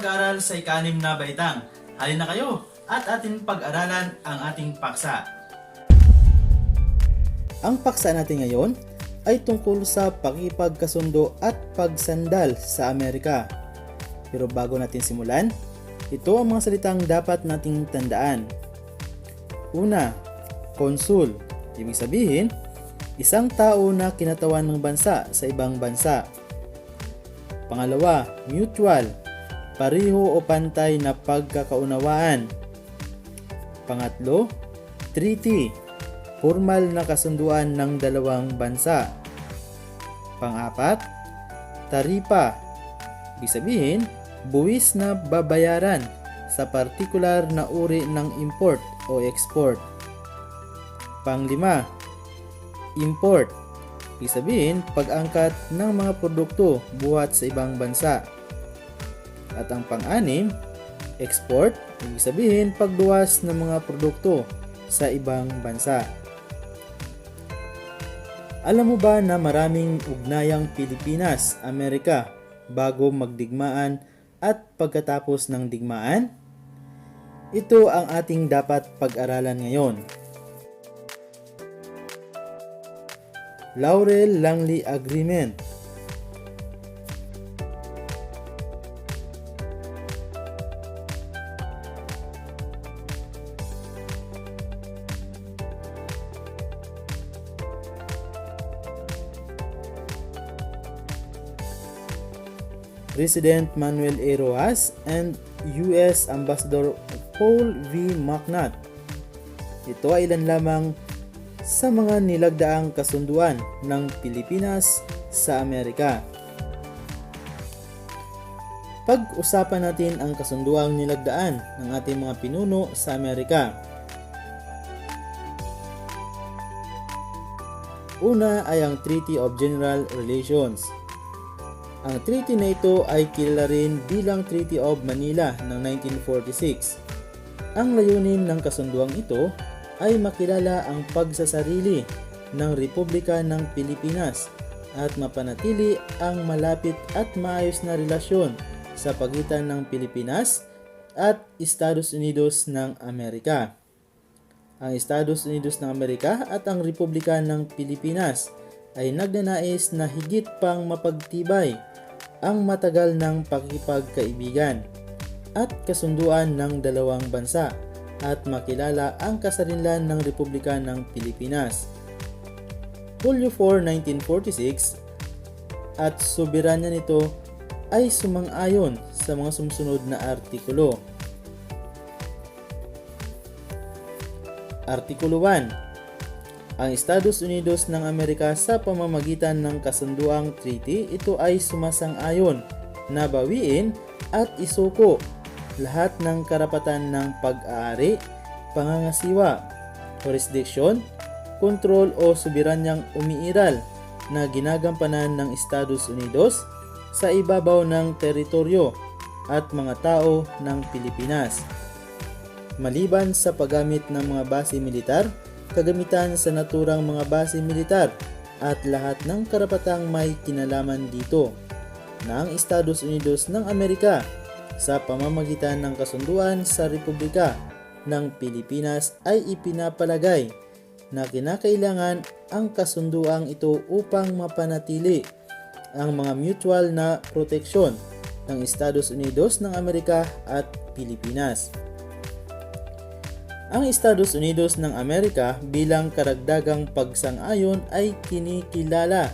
pag-aaral sa ika-6 na baitang. Halina kayo at ating pag-aralan ang ating paksa. Ang paksa natin ngayon ay tungkol sa pakikipagkasundo at pagsandal sa Amerika. Pero bago natin simulan, ito ang mga salitang dapat nating tandaan. Una, konsul. Ibig sabihin, isang tao na kinatawan ng bansa sa ibang bansa. Pangalawa, mutual. Pareho o pantay na pagkakaunawaan. Pangatlo, treaty. Formal na kasunduan ng dalawang bansa. Pang-apat, taripa. Ibig sabihin, buwis na babayaran sa partikular na uri ng import o export. Pang-lima, import. Ibig sabihin, pag-angkat ng mga produkto buhat sa ibang bansa. At ang pang-anim, export. Ibig sabihin, pagduwas ng mga produkto sa ibang bansa. Alam mo ba na maraming ugnayang Pilipinas-Amerika bago magdigmaan at pagkatapos ng digmaan? Ito ang ating dapat pag-aralan ngayon. Laurel-Langley Agreement. President Manuel A. Rojas and U.S. Ambassador Paul V. McNutt. Ito ay ilan lamang sa mga nilagdaang kasunduan ng Pilipinas sa Amerika. Pag-usapan natin ang kasunduang nilagdaan ng ating mga pinuno sa Amerika. Una ay ang Treaty of General Relations. Ang treaty na ito ay kilala rin bilang Treaty of Manila ng 1946. Ang layunin ng kasunduang ito ay makilala ang pagsasarili ng Republika ng Pilipinas at mapanatili ang malapit at maayos na relasyon sa pagitan ng Pilipinas at Estados Unidos ng Amerika. Ang Estados Unidos ng Amerika at ang Republika ng Pilipinas ay nagnanais na higit pang mapagtibay ang matagal ng pakikipagkaibigan at kasunduan ng dalawang bansa at makilala ang kasarinlan ng Republika ng Pilipinas. Hulyo 4, 1946 at soberanya nito ay sumang-ayon sa mga sumusunod na artikulo. Artikulo 1. Ang Estados Unidos ng Amerika sa pamamagitan ng kasunduang treaty, ito ay sumasang-ayon na bawiin at isuko lahat ng karapatan ng pag-aari, pangangasiwa, jurisdiction, kontrol o soberanyang umiiral na ginagampanan ng Estados Unidos sa ibabaw ng teritoryo at mga tao ng Pilipinas. Maliban sa paggamit ng mga base militar, kagamitan sa naturang mga base militar at lahat ng karapatang may kinalaman dito na ang Estados Unidos ng Amerika sa pamamagitan ng kasunduan sa Republika ng Pilipinas ay ipinapalagay na kinakailangan ang kasunduang ito upang mapanatili ang mga mutual na proteksyon ng Estados Unidos ng Amerika at Pilipinas. Ang Estados Unidos ng Amerika bilang karagdagang pagsang-ayon ay kinikilala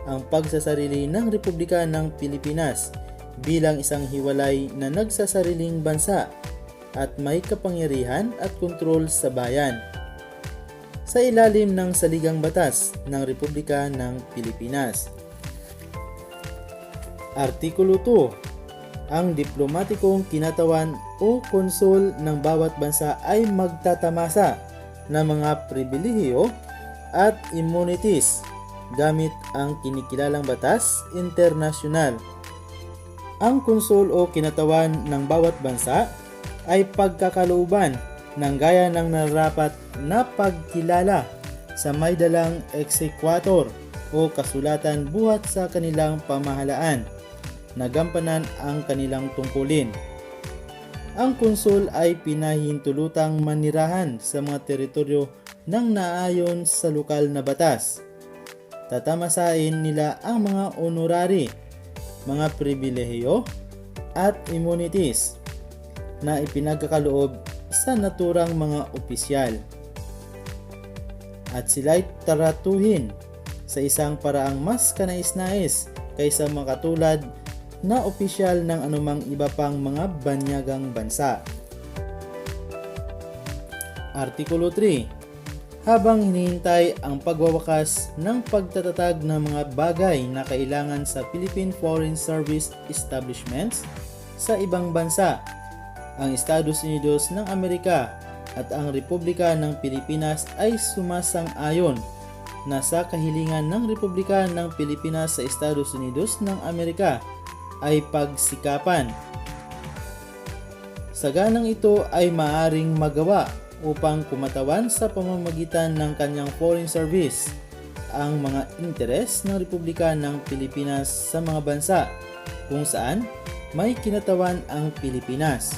ang pagsasarili ng Republika ng Pilipinas bilang isang hiwalay na nagsasariling bansa at may kapangyarihan at kontrol sa bayan sa ilalim ng saligang batas ng Republika ng Pilipinas. Artikulo 2. Ang diplomatikong kinatawan o konsul ng bawat bansa ay magtatamasa ng mga pribilehiyo at immunities gamit ang kinikilalang batas internasyonal. Ang konsul o kinatawan ng bawat bansa ay pagkakalooban ng gaya ng nararapat na pagkilala sa may dalang exequatur o kasulatan buhat sa kanilang pamahalaan na gampanan ang kanilang tungkulin Ang konsul ay pinahintulutang manirahan sa mga teritoryo nang naayon sa lokal na batas. Tatamasain nila ang mga honorary, mga pribilehiyo at immunities na ipinagkakaloob sa naturang mga opisyal. At sila'y taratuhin sa isang paraang mas kanais-nais kaysa mga katulad na opisyal ng anumang iba pang mga banyagang bansa. Artikulo 3. Habang hinihintay ang pagwawakas ng pagtatatag ng mga bagay na kailangan sa Philippine Foreign Service Establishments sa ibang bansa, ang Estados Unidos ng Amerika at ang Republika ng Pilipinas ay sumasang-ayon na sa kahilingan ng Republika ng Pilipinas sa Estados Unidos ng Amerika ay pagsikapan. Saganang ito ay maaring magawa upang kumatawan sa pamamagitan ng kanyang foreign service ang mga interes ng Republika ng Pilipinas sa mga bansa kung saan may kinatawan ang Pilipinas.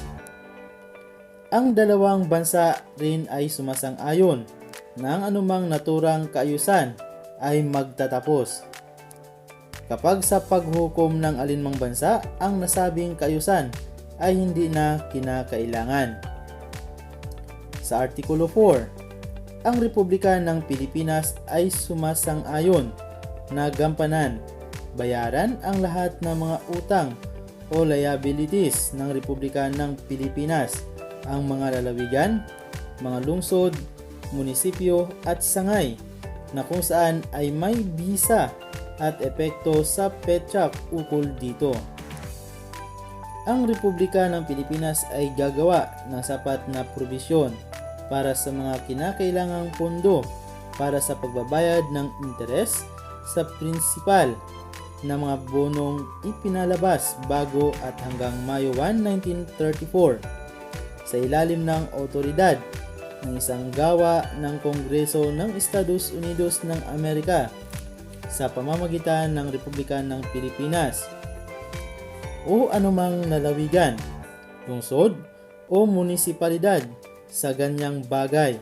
Ang dalawang bansa rin ay sumasang-ayon na ang anumang naturang kaayusan ay magtatapos kapag sa paghukom ng alinmang bansa ang nasabing kaayusan ay hindi na kinakailangan. Sa Artikulo 4, ang Republika ng Pilipinas ay sumasang-ayon na gampanan, bayaran ang lahat ng mga utang o liabilities ng Republika ng Pilipinas, ang mga lalawigan, mga lungsod, munisipyo at sangay na kung saan ay may bisa at epekto sa petsa ukol dito. Ang Republika ng Pilipinas ay gagawa ng sapat na probisyon para sa mga kinakailangang pondo para sa pagbabayad ng interes sa prinsipal na mga bonong ipinalabas bago at hanggang Mayo 1, 1934 sa ilalim ng otoridad ng isang gawa ng Kongreso ng Estados Unidos ng Amerika sa pamamagitan ng Republika ng Pilipinas o anumang lalawigan, lungsod o munisipalidad sa ganyang bagay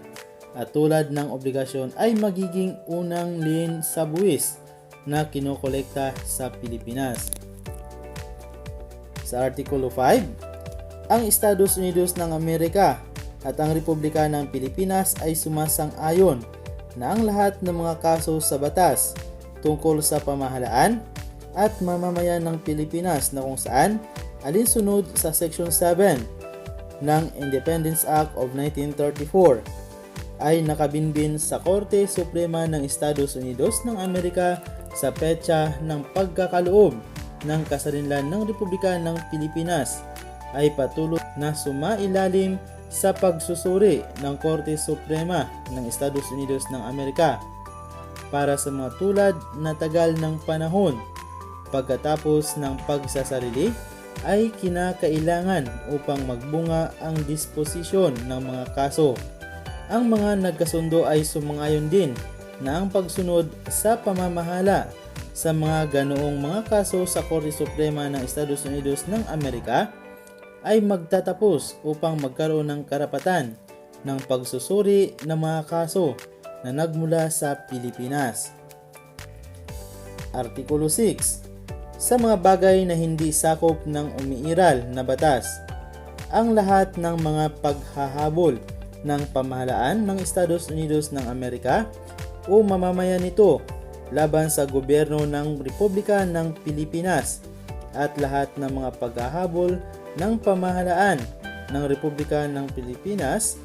at tulad ng obligasyon ay magiging unang lien sa buwis na kinokolekta sa Pilipinas. Sa Artikulo 5, ang Estados Unidos ng Amerika at ang Republika ng Pilipinas ay sumasang-ayon na ang lahat ng mga kaso sa batas tungkol sa pamahalaan at mamamayan ng Pilipinas na kung saan alinsunod sa Section 7 ng Independence Act of 1934 ay nakabinbin sa Korte Suprema ng Estados Unidos ng Amerika sa petsa ng pagkakaloob ng kasarinlan ng Republika ng Pilipinas ay patuloy na sumailalim sa pagsusuri ng Korte Suprema ng Estados Unidos ng Amerika para sa mga tulad na tagal ng panahon pagkatapos ng pagsasarili ay kinakailangan upang magbunga ang disposisyon ng mga kaso. Ang mga nagkasundo ay sumang-ayon din na ang pagsunod sa pamamahala sa mga ganoong mga kaso sa Korte Suprema ng Estados Unidos ng Amerika ay magtatapos upang magkaroon ng karapatan ng pagsusuri ng mga kaso na nagmula sa Pilipinas. Artikulo 6. Sa mga bagay na hindi sakop ng umiiral na batas, ang lahat ng mga paghahabol ng pamahalaan ng Estados Unidos ng Amerika o mamamayan nito laban sa gobyerno ng Republika ng Pilipinas at lahat ng mga paghahabol ng pamahalaan ng Republika ng Pilipinas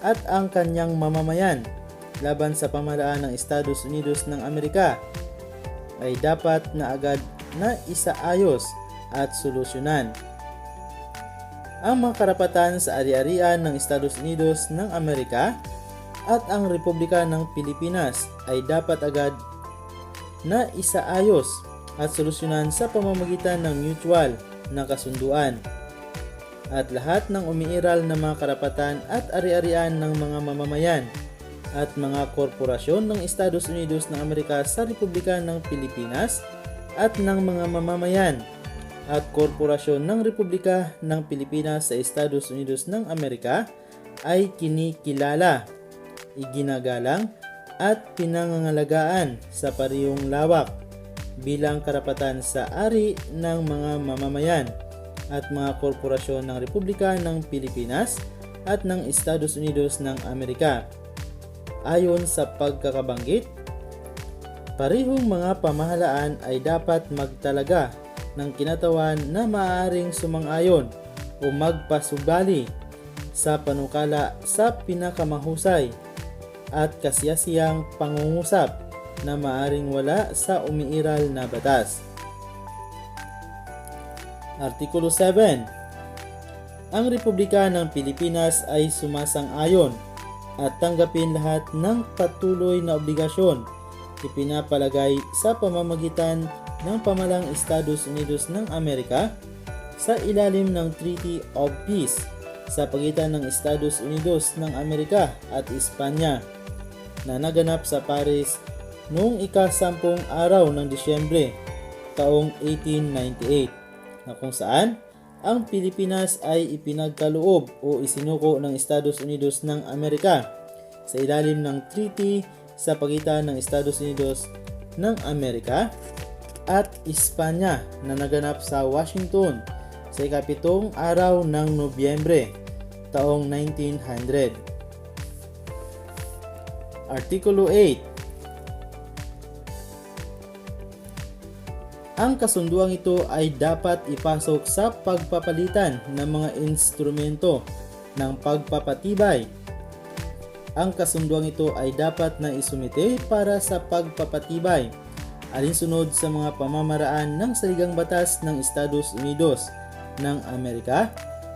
at ang kanyang mamamayan laban sa pamahalaan ng Estados Unidos ng Amerika ay dapat na agad na isaayos at solusyonan. Ang mga karapatan sa ari-arian ng Estados Unidos ng Amerika at ang Republika ng Pilipinas ay dapat agad na isaayos at solusyonan sa pamamagitan ng mutual na kasunduan. At lahat ng umiiral na mga karapatan at ari-arian ng mga mamamayan at mga korporasyon ng Estados Unidos ng Amerika sa Republika ng Pilipinas at ng mga mamamayan at korporasyon ng Republika ng Pilipinas sa Estados Unidos ng Amerika ay kinikilala, iginagalang at pinangangalagaan sa parehong lawak bilang karapatan sa ari ng mga mamamayan at mga korporasyon ng Republika ng Pilipinas at ng Estados Unidos ng Amerika. Ayon sa pagkakabanggit, parehong mga pamahalaan ay dapat magtalaga ng kinatawan na maaaring sumang-ayon o magpasubali sa panukala sa pinakamahusay at kasiyasiyang pangungusap na maaaring wala sa umiiral na batas. Artikulo 7. Ang Republika ng Pilipinas ay sumasang-ayon at tanggapin lahat ng patuloy na obligasyon ipinapalagay sa pamamagitan ng pamalang Estados Unidos ng Amerika sa ilalim ng Treaty of Peace sa pagitan ng Estados Unidos ng Amerika at Espanya na naganap sa Paris noong ika-10 araw ng Disyembre taong 1898 na kung saan ang Pilipinas ay ipinagkaloob o isinuko ng Estados Unidos ng Amerika sa ilalim ng treaty sa pagitan ng Estados Unidos ng Amerika at Espanya na naganap sa Washington sa ika-7 araw ng Nobyembre taong 1900. Artikulo 8. Ang kasunduang ito ay dapat ipasok sa pagpapalitan ng mga instrumento ng pagpapatibay. Ang kasunduang ito ay dapat na isumite para sa pagpapatibay alinsunod sa mga pamamaraan ng saligang batas ng Estados Unidos ng Amerika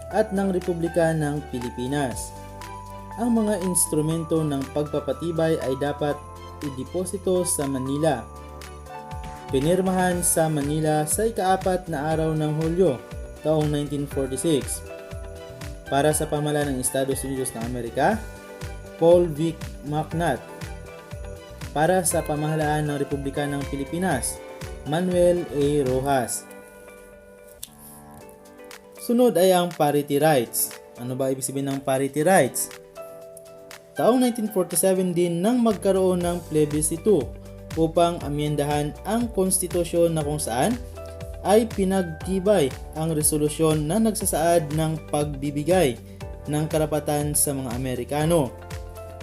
at ng Republika ng Pilipinas. Ang mga instrumento ng pagpapatibay ay dapat ideposito sa Manila. Pinirmahan sa Manila sa ika-4 na araw ng Hulyo taong 1946. Para sa pamahalaan ng Estados Unidos ng Amerika, Paul Vic McNutt. Para sa pamahalaan ng Republika ng Pilipinas, Manuel A. Rojas. Sunod ay ang parity rights. Ano ba ibig sabihin ng parity rights? Taong 1947 din nang magkaroon ng plebisito upang amyendahan ang konstitusyon na kung saan ay pinagtibay ang resolusyon na nagsasaad ng pagbibigay ng karapatan sa mga Amerikano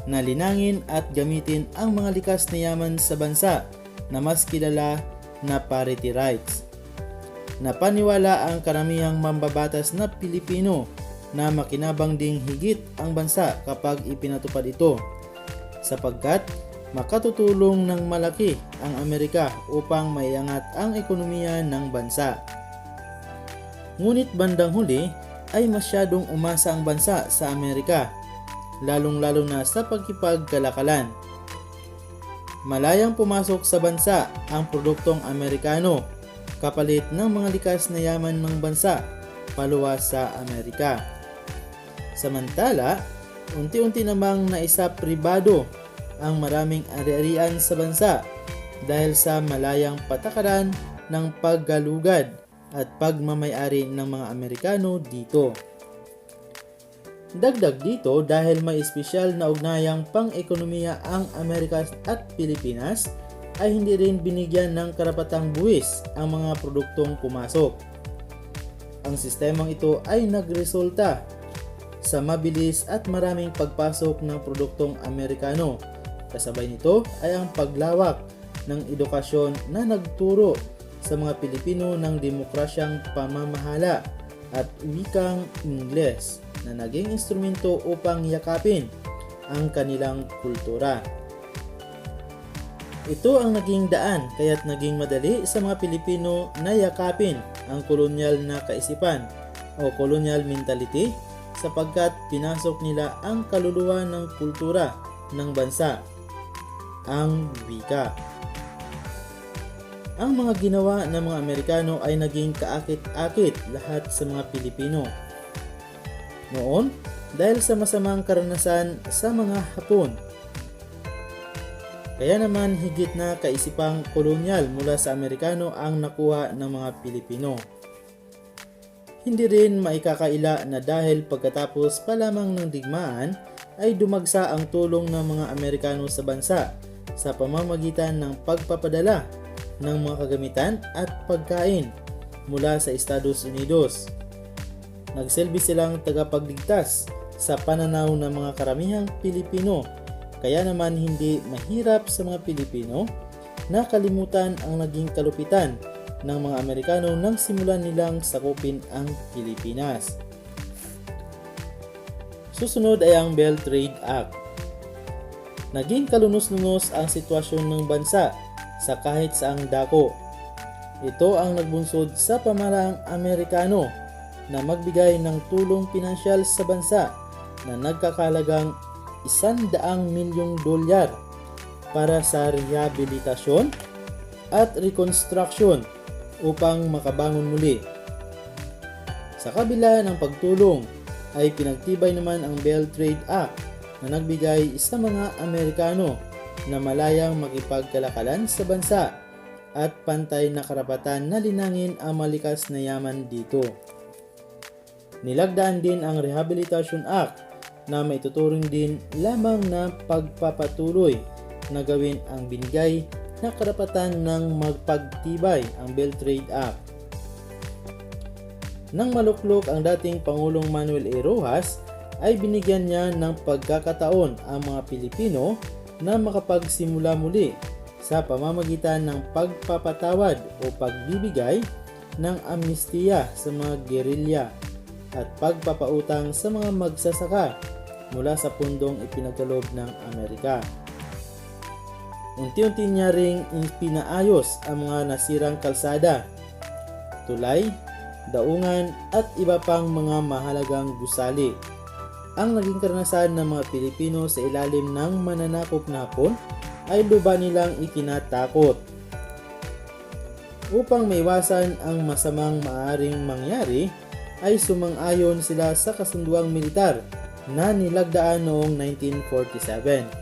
na linangin at gamitin ang mga likas na yaman sa bansa na mas kilala na parity rights. Napaniwala ang karamihang mambabatas na Pilipino na makinabang ding higit ang bansa kapag ipinatupad ito, sapagkat makatutulong ng malaki ang Amerika upang maiangat ang ekonomiya ng bansa. Ngunit bandang huli ay masyadong umasa ang bansa sa Amerika, lalong-lalo na sa pagkipagkalakalan. Malayang pumasok sa bansa ang produktong Amerikano kapalit ng mga likas na yaman ng bansa paluwas sa Amerika. Samantala, unti-unti namang naisa pribado ang maraming ari-arian sa bansa dahil sa malayang patakaran ng paggalugad at pagmamayari ng mga Amerikano dito. Dagdag dito dahil may espesyal na ugnayang pang-ekonomiya ang Amerika at Pilipinas ay hindi rin binigyan ng karapatang buwis ang mga produktong pumasok. Ang sistemang ito ay nagresulta sa mabilis at maraming pagpasok ng produktong Amerikano. Kasabay nito ay ang paglawak ng edukasyon na nagturo sa mga Pilipino ng demokrasyang pamamahala at wikang Ingles na naging instrumento upang yakapin ang kanilang kultura. Ito ang naging daan kaya't naging madali sa mga Pilipino na yakapin ang kolonyal na kaisipan o colonial mentality sapagkat pinasok nila ang kaluluwa ng kultura ng bansa, ang wika. Ang mga ginawa ng mga Amerikano ay naging kaakit-akit lahat sa mga Pilipino. Noon, dahil sa masamang karanasan sa mga Hapon. Kaya naman higit na kaisipang kolonyal mula sa Amerikano ang nakuha ng mga Pilipino. Hindi rin maikakaila na dahil pagkatapos pa lamang ng digmaan ay dumagsa ang tulong ng mga Amerikano sa bansa sa pamamagitan ng pagpapadala ng mga kagamitan at pagkain mula sa Estados Unidos. Nagsilbi silang tagapagligtas sa pananaw ng mga karamihang Pilipino, kaya naman hindi mahirap sa mga Pilipino na kalimutan ang naging kalupitan ng mga Amerikano nang simulan nilang sakupin ang Pilipinas. Susunod ay ang Bell Trade Act. Naging kalunos-lunos ang sitwasyon ng bansa sa kahit saang dako. Ito ang nagbunsod sa pamahalaang Amerikano na magbigay ng tulong pinansyal sa bansa na nagkakalagang $100 milyong para sa rehabilitasyon at reconstruction upang makabangon muli. Sa kabila ng pagtulong ay pinagtibay naman ang Bell Trade Act na nagbigay sa mga Amerikano na malayang makipagkalakalan sa bansa at pantay na karapatan na linangin ang malikas na yaman dito. Nilagdaan din ang Rehabilitation Act na maituturing din lamang na pagpapatuloy na gawin ang binigay na karapatan ng magpagtibay ang Bell Trade Act. Nang maluklok ang dating Pangulong Manuel A. Rojas, ay binigyan niya ng pagkakataon ang mga Pilipino na makapagsimula muli sa pamamagitan ng pagpapatawad o pagbibigay ng amnestiya sa mga gerilya at pagpapautang sa mga magsasaka mula sa pundong ipinagkaloob ng Amerika. Unti-unti niya ring pinaayos ang mga nasirang kalsada, tulay, daungan at iba pang mga mahalagang gusali. Ang naging karanasan ng mga Pilipino sa ilalim ng mananakop na Hapon ay lubha nilang ikinatakot. Upang maiwasan ang masamang maaaring mangyari, ay sumang-ayon sila sa kasunduang militar na nilagdaan noong 1947.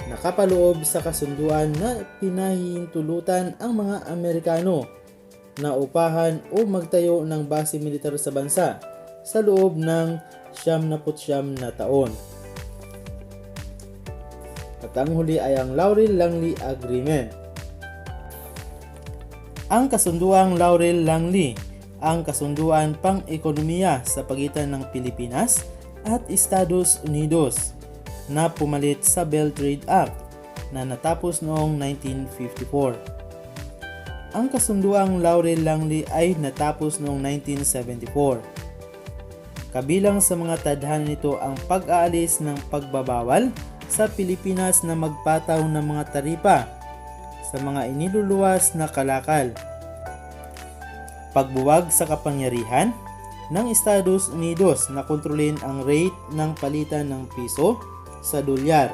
Nakapaloob sa kasunduan na pinahihintulutan ang mga Amerikano na upahan o magtayo ng base militar sa bansa sa loob ng 79 na taon. At ang huli ay ang Laurel-Langley Agreement. Ang kasunduang Laurel-Langley ang kasunduan pang-ekonomiya sa pagitan ng Pilipinas at Estados Unidos na pumalit sa Bell Trade Act na natapos noong 1954. Ang kasunduang Laurel-Langley ay natapos noong 1974. Kabilang sa mga tadhana nito ang pag-aalis ng pagbabawal sa Pilipinas na magpataw ng mga taripa sa mga iniluluwas na kalakal, pagbuwag sa kapangyarihan ng Estados Unidos na kontrolin ang rate ng palitan ng piso sa dolyar,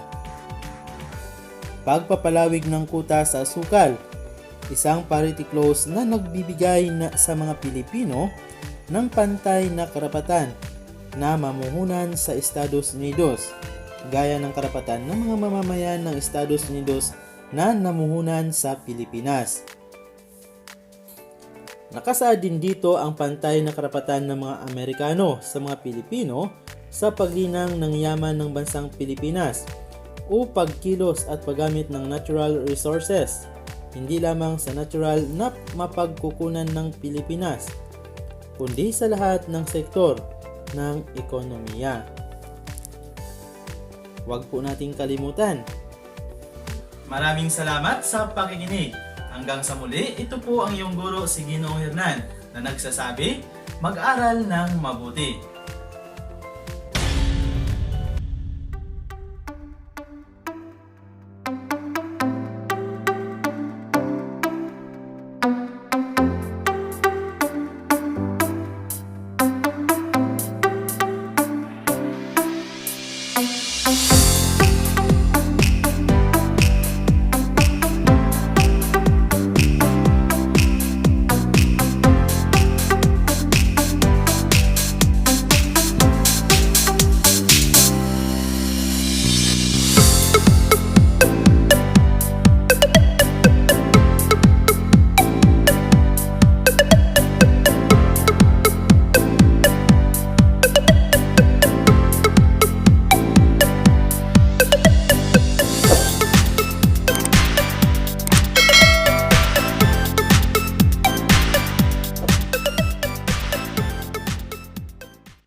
pagpapalawig ng kuta sa asukal, isang parity clause na nagbibigay sa mga Pilipino ng pantay na karapatan na mamuhunan sa Estados Unidos, gaya ng karapatan ng mga mamamayan ng Estados Unidos na namuhunan sa Pilipinas. Nakasaad din dito ang pantay na karapatan ng mga Amerikano sa mga Pilipino sa paglinang ng yaman ng bansang Pilipinas o pagkilos at paggamit ng natural resources, hindi lamang sa natural na mapagkukunan ng Pilipinas, kundi sa lahat ng sektor ng ekonomiya. Huwag po nating kalimutan. Maraming salamat sa pakikinig. Hanggang sa muli, ito po ang iyong guro si Ginoong Hernan na nagsasabi, mag-aral ng mabuti.